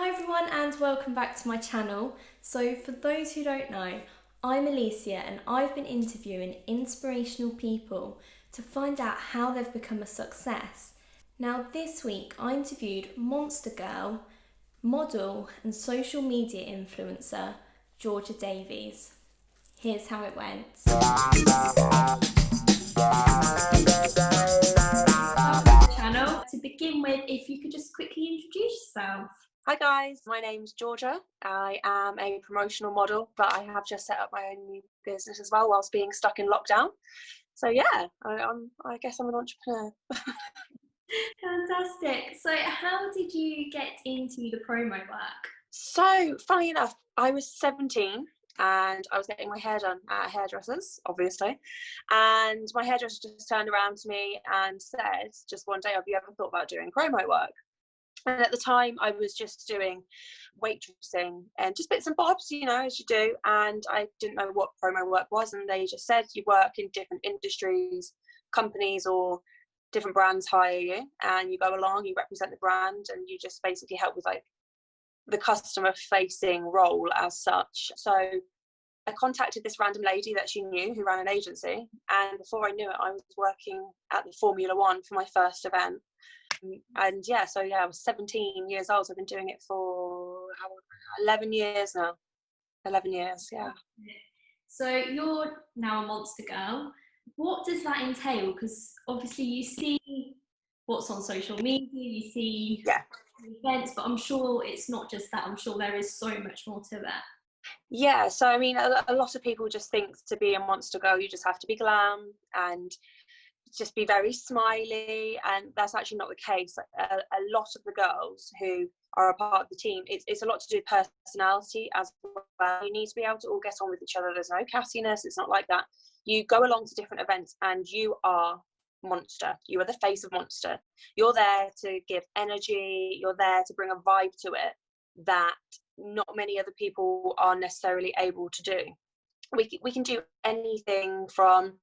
Hi everyone and welcome back to my channel. So for those who don't know, I'm Alicia and I've been interviewing inspirational people to find out how they've become a success. Now this week I interviewed Monster Girl, model and social media influencer Giorgia Davies. Here's how it went. Channel. To begin with, if you could just quickly introduce yourself. Hi guys, my name's Giorgia. I am a promotional model, but I have just set up my own new business as well whilst being stuck in lockdown. So yeah, I guess I'm an entrepreneur. Fantastic. So how did you get into the promo work? So funny enough, I was 17 and I was getting my hair done at a hairdresser's, obviously. And my hairdresser just turned around to me and said, just one day, have you ever thought about doing promo work? And at the time I was just doing waitressing and just bits and bobs, as you do, and I didn't know what promo work was, and they just said you work in different industries, companies or different brands hire you and you go along, you represent the brand, and you just basically help with like the customer facing role as such. So I contacted this random lady that she knew who ran an agency, and before I knew it I was working at the Formula One for my first event. And I was 17 years old. So I've been doing it for 11 years now. 11 years, yeah. So you're now a Monster Girl. What does that entail? Because obviously you see what's on social media, you see events, but I'm sure it's not just that. I'm sure there is so much more to that. Yeah, so I mean, a lot of people just think to be a Monster Girl, you just have to be glam and just be very smiley, and that's actually not the case. A lot of the girls who are a part of the team, it's a lot to do with personality as well. You need to be able to all get on with each other. There's no cattiness. It's not like that. You go along to different events and you are Monster. You are the face of Monster. You're there to give energy. You're there to bring a vibe to it that not many other people are necessarily able to do. We can do anything from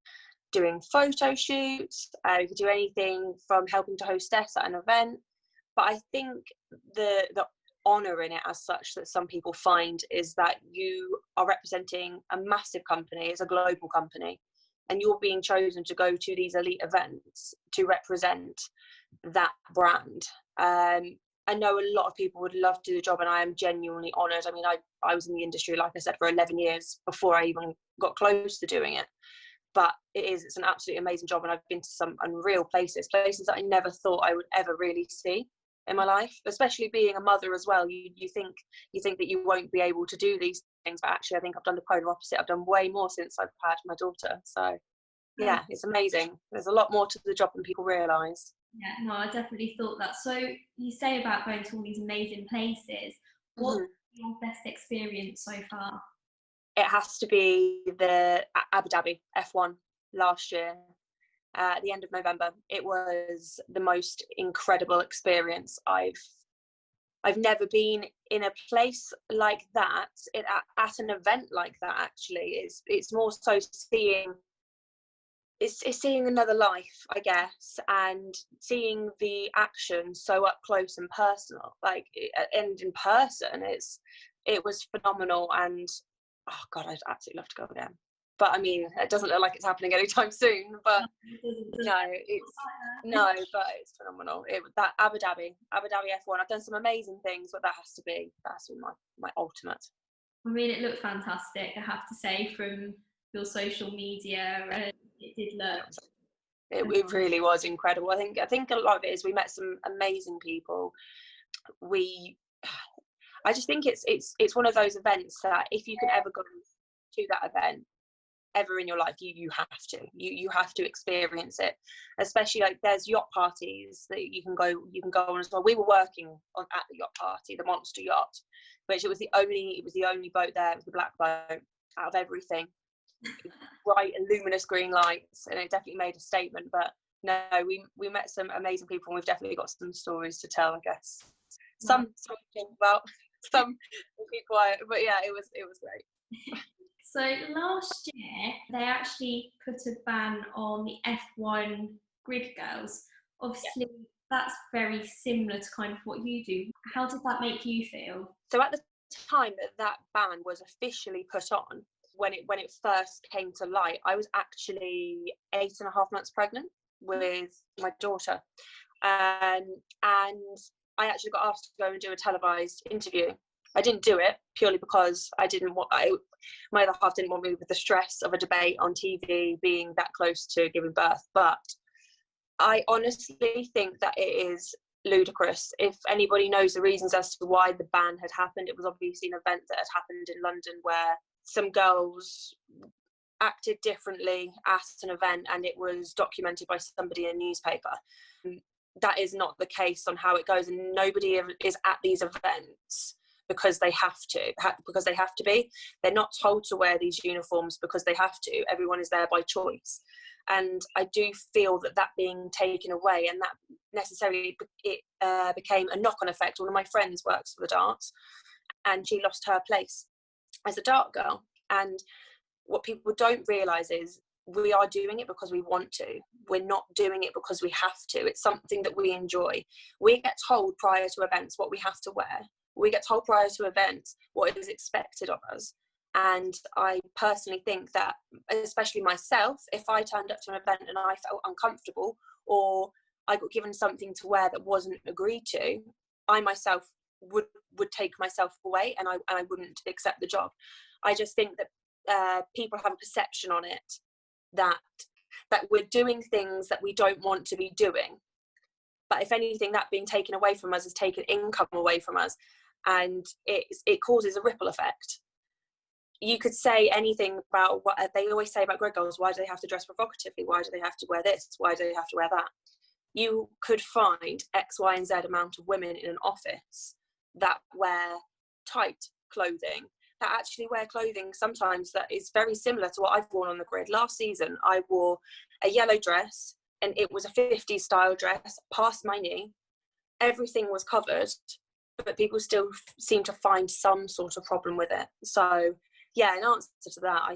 doing photo shoots, we could do anything from helping to hostess at an event. But I think the honour in it as such that some people find is that you are representing a massive company, it's a global company, and you're being chosen to go to these elite events to represent that brand. I know a lot of people would love to do the job, and I am genuinely honoured. I mean, I was in the industry, like I said, for 11 years before I even got close to doing it. But it's an absolutely amazing job, and I've been to some unreal places that I never thought I would ever really see in my life, especially being a mother as well. You think that you won't be able to do these things, but actually I think I've done the polar opposite. I've done way more since I've had my daughter. So yeah, it's amazing. There's a lot more to the job than people realise. Yeah, no, I definitely thought that. So you say about going to all these amazing places. What's your best experience so far? It has to be the Abu Dhabi F1 last year, at the end of November. It was the most incredible experience. I've never been in a place like that, at an event like that. Actually, it's more so seeing. It's seeing another life, I guess, and seeing the action so up close and personal, and in person. It was phenomenal, and oh god, I'd absolutely love to go again. But I mean, it doesn't look like it's happening anytime soon. But but it's phenomenal. That Abu Dhabi F1. I've done some amazing things, but that has to be my ultimate. I mean, it looked fantastic, I have to say, from your social media. It did look. It really was incredible. I think a lot of it is we met some amazing people. I just think it's one of those events that if you can ever go to that event ever in your life, you have to experience it. Especially like there's yacht parties that you can go on as well. We were working at the yacht party, the Monster Yacht, which it was the only boat there. It was the black boat out of everything. Bright and luminous green lights, and it definitely made a statement. But no, we met some amazing people, and we've definitely got some stories to tell, I guess. Some about some people, but yeah, it was great. So last year they actually put a ban on the F1 grid girls. Obviously, that's very similar to kind of what you do. How did that make you feel? So at the time that ban was officially put on, when it first came to light, I was actually 8.5 months pregnant with my daughter, and I actually got asked to go and do a televised interview. I didn't do it purely because my other half didn't want me with the stress of a debate on TV, being that close to giving birth. But I honestly think that it is ludicrous. If anybody knows the reasons as to why the ban had happened, it was obviously an event that had happened in London where some girls acted differently at an event, and it was documented by somebody in a newspaper. That is not the case on how it goes, and nobody is at these events because they have to be. They're not told to wear these uniforms because they have to. Everyone is there by choice. And I do feel that being taken away, and that necessarily became a knock-on effect. One of my friends works for the darts, and she lost her place as a dart girl. And what people don't realise is we are doing it because we want to. We're not doing it because we have to. It's something that we enjoy. We get told prior to events what we have to wear. We get told prior to events what is expected of us. And I personally think that, especially myself, if I turned up to an event and I felt uncomfortable, or I got given something to wear that wasn't agreed to, I myself would take myself away, and I wouldn't accept the job. I just think that people have a perception on it that we're doing things that we don't want to be doing. But if anything, that being taken away from us is taken income away from us, and it causes a ripple effect. You could say anything about what they always say about grid girls. Why do they have to dress provocatively? Why do they have to wear this? Why do they have to wear that? You could find X, Y, and Z amount of women in an office that wear tight clothing, that actually wear clothing sometimes that is very similar to what I've worn on the grid. Last season, I wore a yellow dress, and it was a 50s style dress past my knee. Everything was covered, but people still seem to find some sort of problem with it. So yeah, in answer to that, I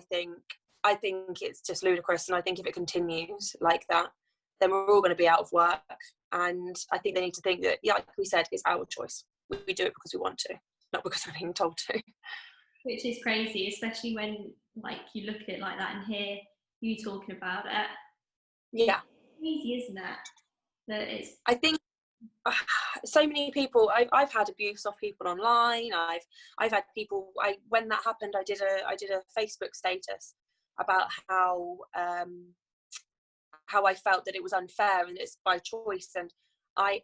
think it's just ludicrous, and I think if it continues like that, then we're all going to be out of work. And I think they need to think that, yeah, like we said, it's our choice. We do it because we want to, not because we're being told to. Which is crazy, especially when like you look at it like that and hear you talking about it. Yeah, it's crazy, isn't it? That it's. I think so many people. I've had abuse off people online. I've had people. When that happened, I did a Facebook status about how I felt that it was unfair and it's by choice. And I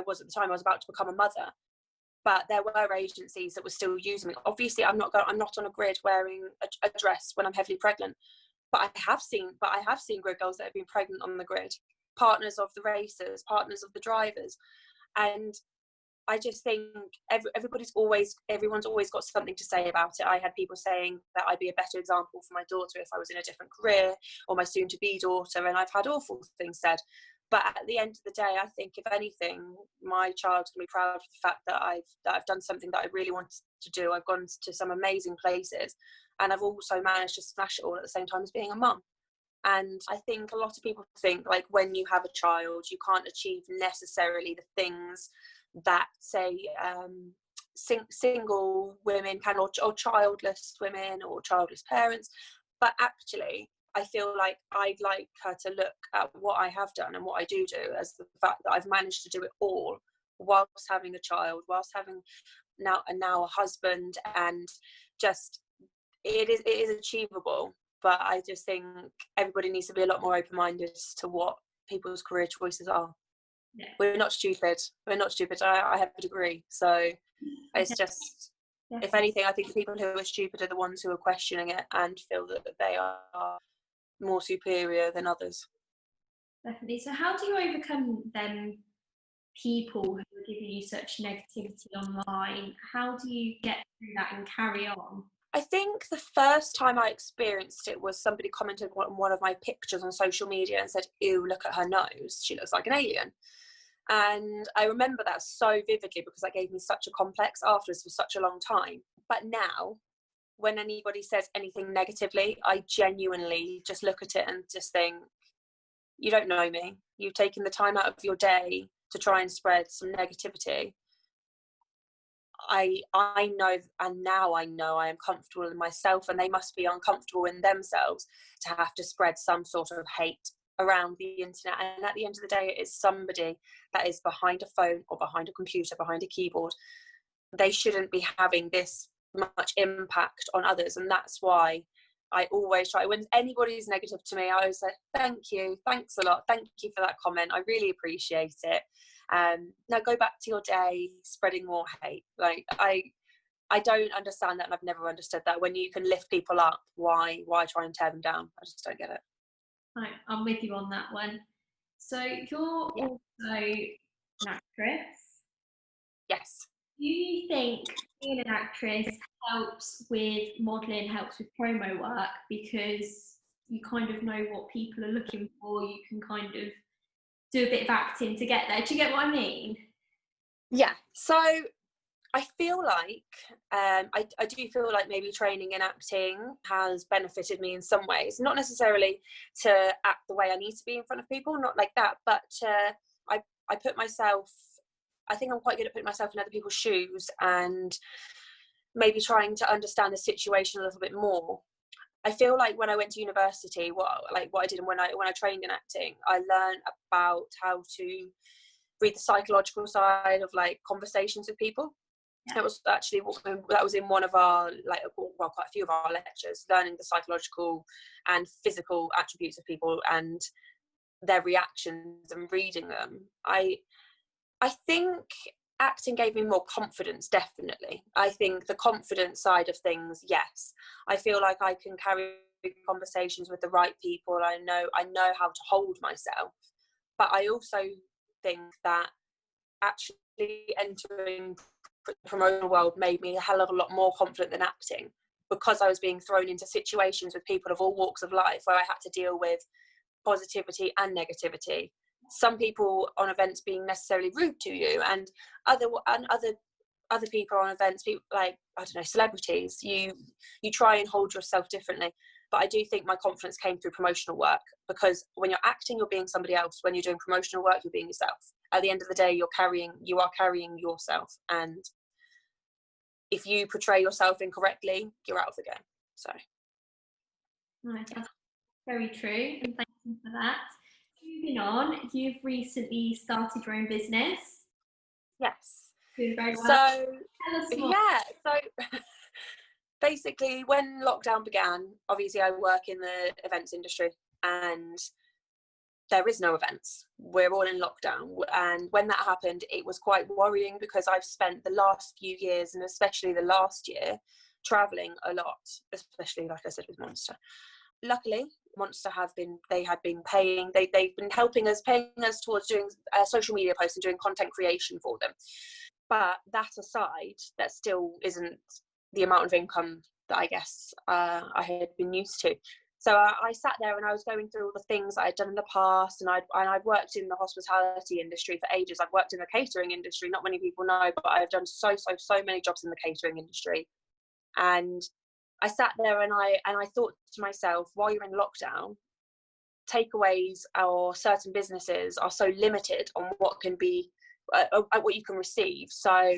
was at the time, I was about to become a mother, but there were agencies that were still using me. Obviously, I'm not on a grid wearing a dress when I'm heavily pregnant, but I have seen grid girls that have been pregnant on the grid, partners of the racers, partners of the drivers. And I just think everyone's always got something to say about it. I had people saying that I'd be a better example for my daughter if I was in a different career, or my soon-to-be daughter, and I've had awful things said. But at the end of the day, I think if anything, my child's going to be proud of the fact that I've done something that I really wanted to do. I've gone to some amazing places, and I've also managed to smash it all at the same time as being a mum. And I think a lot of people think, like, when you have a child, you can't achieve necessarily the things that, say, single women can, or childless women, or childless parents. But actually, I feel like I'd like her to look at what I have done and what I do as the fact that I've managed to do it all whilst having a child, whilst having now a husband, and just it is achievable. But I just think everybody needs to be a lot more open-minded to what people's career choices are. Yeah. We're not stupid. I have a degree, so it's just, if anything, I think the people who are stupid are the ones who are questioning it and feel that they are more superior than others. Definitely. So how do you overcome them people who are giving you such negativity online? How do you get through that and carry on? I think the first time I experienced it was somebody commented on one of my pictures on social media and said, "Ew, look at her nose. She looks like an alien." And I remember that so vividly because that gave me such a complex afterwards for such a long time. But now, when anybody says anything negatively, I genuinely just look at it and just think, you don't know me. You've taken the time out of your day to try and spread some negativity. I know, and now I know I am comfortable in myself, and they must be uncomfortable in themselves to have to spread some sort of hate around the internet. And at the end of the day, it is somebody that is behind a phone or behind a computer, behind a keyboard. They shouldn't be having this much impact on others, and that's why I always try, when anybody's negative to me, I always say thank you, thanks a lot, thank you for that comment, I really appreciate it. Now go back to your day spreading more hate. Like I don't understand that, and I've never understood that. When you can lift people up, why try and tear them down? I just don't get it. Right, I'm with you on that one. So you're also an actress. Yes. Do you think being an actress helps with modelling, helps with promo work, because you kind of know what people are looking for? You can kind of do a bit of acting to get there. Do you get what I mean? Yeah. So I feel like I do feel like maybe training in acting has benefited me in some ways. Not necessarily to act the way I need to be in front of people, not like that, but I put myself, I think I'm quite good at putting myself in other people's shoes and maybe trying to understand the situation a little bit more. I feel like when I went to university, what I did, and when I trained in acting, I learned about how to read the psychological side of like conversations with people. It was actually, that was in one of our, like, well, quite a few of our lectures, learning the psychological and physical attributes of people and their reactions and reading them. I think acting gave me more confidence, definitely. I think the confidence side of things, yes. I feel like I can carry conversations with the right people. I know how to hold myself. But I also think that actually entering the promotional world made me a hell of a lot more confident than acting, because I was being thrown into situations with people of all walks of life where I had to deal with positivity and negativity. Some people on events being necessarily rude to you, and other people on events, people like, I don't know, celebrities. You try and hold yourself differently. But I do think my confidence came through promotional work, because when you're acting, you're being somebody else. When you're doing promotional work, you're being yourself. At the end of the day, you are carrying yourself, and if you portray yourself incorrectly, you're out of the game. So, Right, that's very true, and thank you for that. Moving on, you've recently started your own business. yes. Doing very well. So, Tell us more. yeah. So, basically, when lockdown began, obviously I work in the events industry, and there is no events. We're all in lockdown. And when that happened, it was quite worrying, because I've spent the last few years, and especially the last year, traveling a lot, especially, like I said, with Monster. Luckily, Monster had been paying, they've been paying us towards doing social media posts and doing content creation for them. But that aside, that still isn't the amount of income that I guess I had been used to. So I sat there and I was going through all the things I'd done in the past, and I'd worked in the hospitality industry for ages. I've worked in the catering industry. Not many people know, but I've done so many jobs in the catering industry. And I sat there and I thought to myself, while you're in lockdown, takeaways or certain businesses are so limited on what can be, what you can receive. So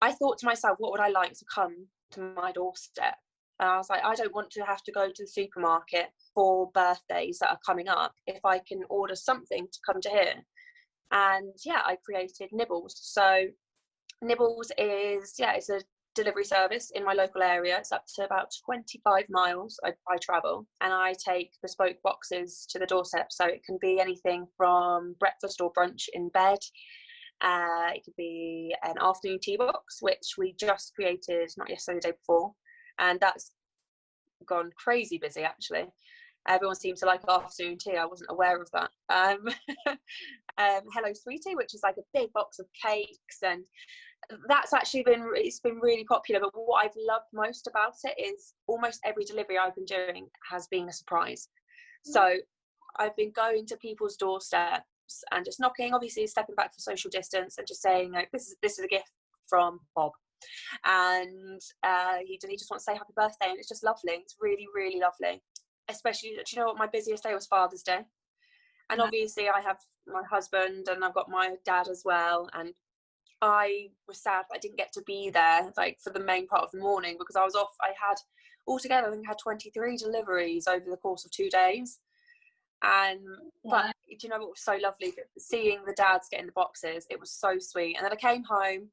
I thought to myself, what would I like to come to my doorstep? And I was like, I don't want to have to go to the supermarket for birthdays that are coming up if I can order something to come to here. And yeah, I created Nibbles. So Nibbles is, it's a delivery service in my local area. It's up to about 25 miles I travel, and I take bespoke boxes to the doorstep. So it can be anything from breakfast or brunch in bed. It could be an afternoon tea box, which we just created not yesterday, the day before, and that's gone crazy busy actually. Everyone seems to like afternoon tea. I wasn't aware of that. Hello Sweetie, which is like a big box of cakes, and that's actually been really popular. But what I've loved most about it is almost every delivery I've been doing has been a surprise. So I've been going to people's doorsteps and just knocking, obviously stepping back for social distance, and just saying, like, this is a gift from Bob, and he just wants to say happy birthday, and it's just lovely. It's really, really lovely. Especially, do you know what, my busiest day was Father's Day. And obviously I have my husband and I've got my dad as well, and I was sad that I didn't get to be there like for the main part of the morning because I was off. I had altogether, I think I had 23 deliveries over the course of 2 days. And but do you know what was so lovely? Seeing the dads getting the boxes, it was so sweet. And then I came home.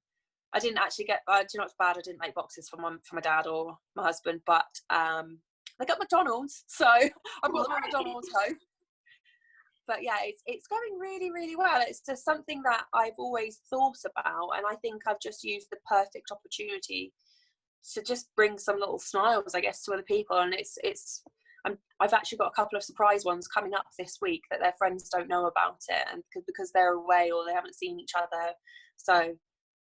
I didn't actually get. Do you know what's bad? I didn't make boxes for my dad or my husband, but they got McDonald's, so I brought them at McDonald's home. But yeah, it's going really, really well. It's just something that I've always thought about, and I think I've just used the perfect opportunity to just bring some little smiles, I guess, to other people. And I've actually got a couple of surprise ones coming up this week that their friends don't know about it, and because they're away or they haven't seen each other. So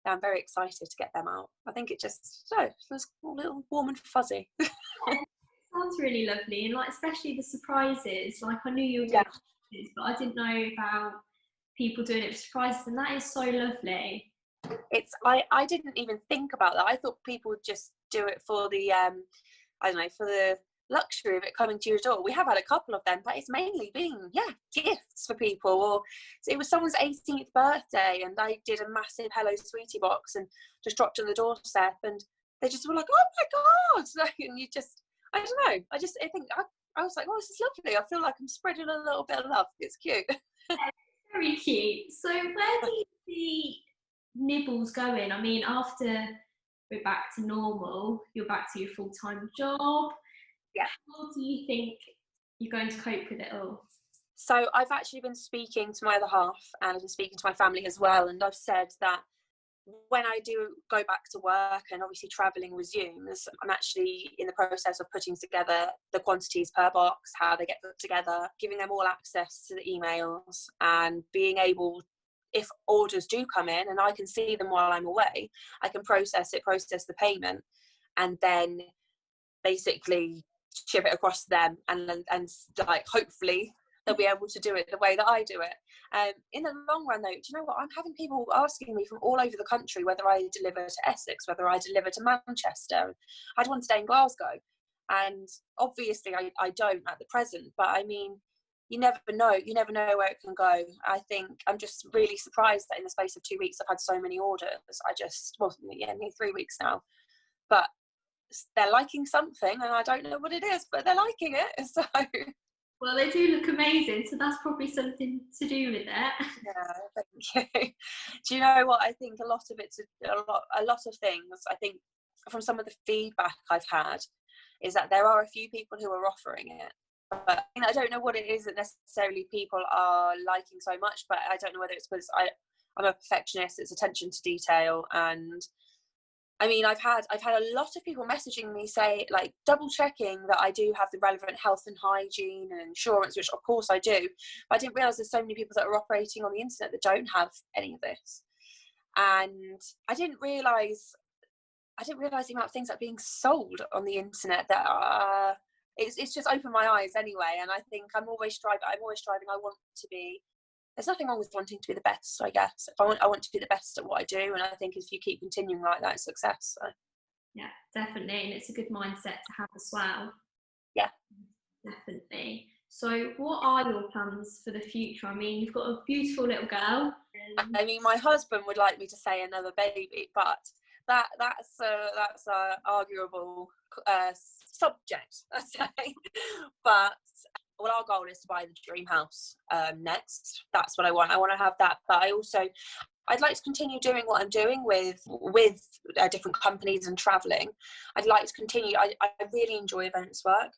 yeah, I'm very excited to get them out. I think it just feels a little warm and fuzzy. Sounds really lovely, and like especially the surprises. Like I knew you were doing surprises, but I didn't know about people doing it for surprises, and that is so lovely. I didn't even think about that. I thought people would just do it for the I don't know, for the luxury of it coming to your door. We have had a couple of them, but it's mainly been gifts for people. Or it was someone's 18th birthday and I did a massive Hello Sweetie box and just dropped on the doorstep, and they just were like, oh my god, like, and you just, I don't know, I think I was like, oh, this is lovely. I feel like I'm spreading a little bit of love. It's cute. Very cute. So where do you see Nibbles going? I mean, after we're back to normal, you're back to your full-time job. Yeah. How do you think you're going to cope with it all? So I've actually been speaking to my other half and I've been speaking to my family as well, and I've said that when I do go back to work and obviously travelling resumes, I'm actually in the process of putting together the quantities per box, how they get put together, giving them all access to the emails, and being able, if orders do come in and I can see them while I'm away, I can process the payment, and then basically ship it across to them, and like hopefully they'll be able to do it the way that I do it. In the long run though, do you know what, I'm having people asking me from all over the country whether I deliver to Essex, whether I deliver to Manchester. I had one today in Glasgow, and obviously I don't at the present, but I mean, you never know where it can go. I think I'm just really surprised that in the space of 2 weeks I've had so many orders. Nearly 3 weeks now, but they're liking something and I don't know what it is, but they're liking it. So well, they do look amazing, so that's probably something to do with it. Yeah, thank you. Do you know what, I think a lot of things, I think from some of the feedback I've had, is that there are a few people who are offering it, but I don't know what it is that necessarily people are liking so much. But I don't know whether it's because I'm a perfectionist, it's attention to detail. And I mean, I've had a lot of people messaging me say, like, double checking that I do have the relevant health and hygiene and insurance, which of course I do. But I didn't realise there's so many people that are operating on the internet that don't have any of this. And I didn't realise the amount of things that are being sold on the internet that are, it's just opened my eyes anyway. And I think I'm always striving. I want to be, there's nothing wrong with wanting to be the best, I guess. I want to be the best at what I do, and I think if you keep continuing like that, it's success. So. Yeah, definitely, and it's a good mindset to have as well. Yeah, definitely. So what are your plans for the future? I mean, you've got a beautiful little girl. I mean, my husband would like me to say another baby, but that's a arguable subject, I say. But well, our goal is to buy the dream house next. That's what I want. I want to have that, but I'd like to continue doing what I'm doing with different companies and traveling. I'd like to continue. I really enjoy events work,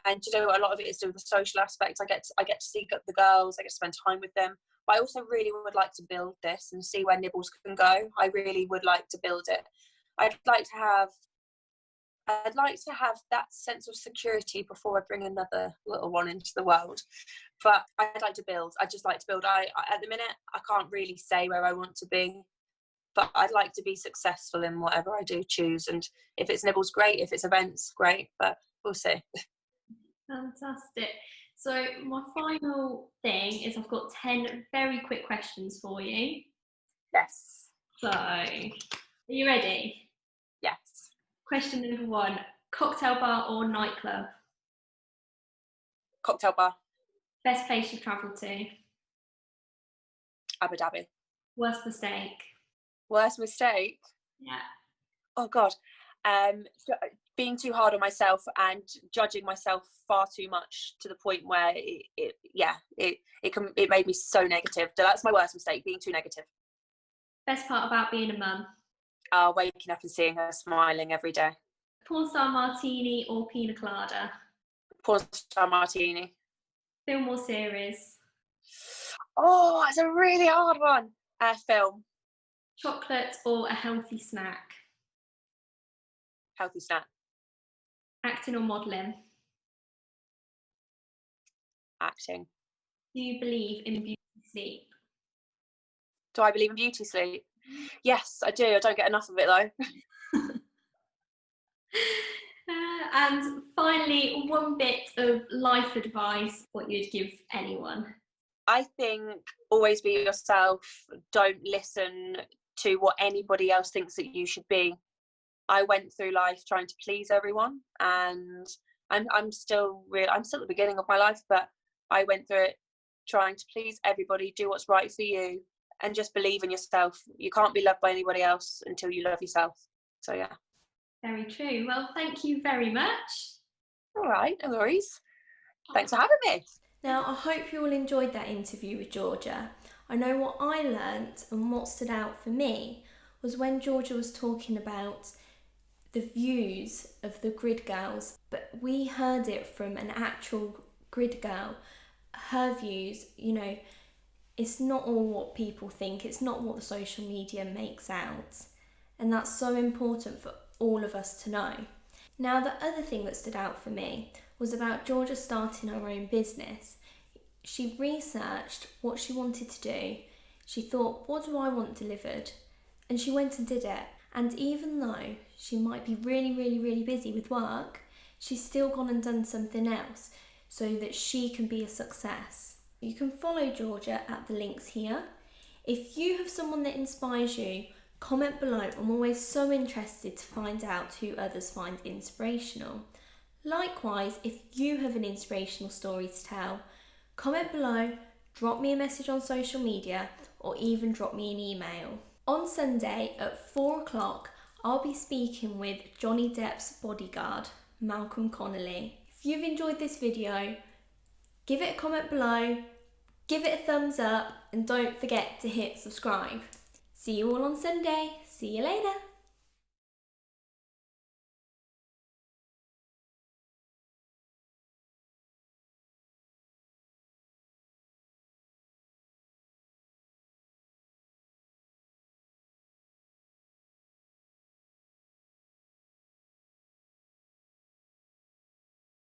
and you know, a lot of it is to do with the social aspect. I get to see the girls. I get to spend time with them. But I also really would like to build this and see where Nibbles can go. I really would like to build it. I'd like to have that sense of security before I bring another little one into the world. But I'd like to build. I just like to build. I at the minute, I can't really say where I want to be, but I'd like to be successful in whatever I do choose. And if it's Nibbles, great. If it's events, great. But we'll see. Fantastic. So my final thing is I've got 10 very quick questions for you. Yes. So, are you ready? Yes. Question number 1, cocktail bar or nightclub? Cocktail bar. Best place you've travelled to? Abu Dhabi. Worst mistake? Worst mistake? Yeah. Oh God. Being too hard on myself and judging myself far too much to the point where it made me so negative. So that's my worst mistake, being too negative. Best part about being a mum? Waking up and seeing her smiling every day. Porn star martini or pina colada? Porn star martini. Film or series? Oh, that's a really hard one. Film. Chocolate or a healthy snack? Healthy snack. Acting or modelling? Acting. Do you believe in beauty sleep? Do I believe in beauty sleep? Yes, I do. I don't get enough of it though. And finally, one bit of life advice, what you'd give anyone? I think always be yourself. Don't listen to what anybody else thinks that you should be. I went through life trying to please everyone, and I'm still at the beginning of my life, but I went through it trying to please everybody, do what's right for you, and just believe in yourself. You can't be loved by anybody else until you love yourself. So yeah. Very true. Well, thank you very much. All right, no worries. Thanks for having me. Now, I hope you all enjoyed that interview with Giorgia. I know what I learnt and what stood out for me was when Giorgia was talking about the views of the grid girls, but we heard it from an actual grid girl. Her views, it's not all what people think, it's not what the social media makes out. And that's so important for all of us to know. Now, the other thing that stood out for me was about Giorgia starting her own business. She researched what she wanted to do. She thought, what do I want delivered? And she went and did it. And even though she might be really, really, really busy with work, she's still gone and done something else so that she can be a success. You can follow Giorgia at the links here. If you have someone that inspires you, comment below. I'm always so interested to find out who others find inspirational. Likewise, if you have an inspirational story to tell, comment below, drop me a message on social media, or even drop me an email. On Sunday at 4 o'clock, I'll be speaking with Johnny Depp's bodyguard, Malcolm Connolly. If you've enjoyed this video, give it a comment below, give it a thumbs up, and don't forget to hit subscribe. See you all on Sunday. See you later.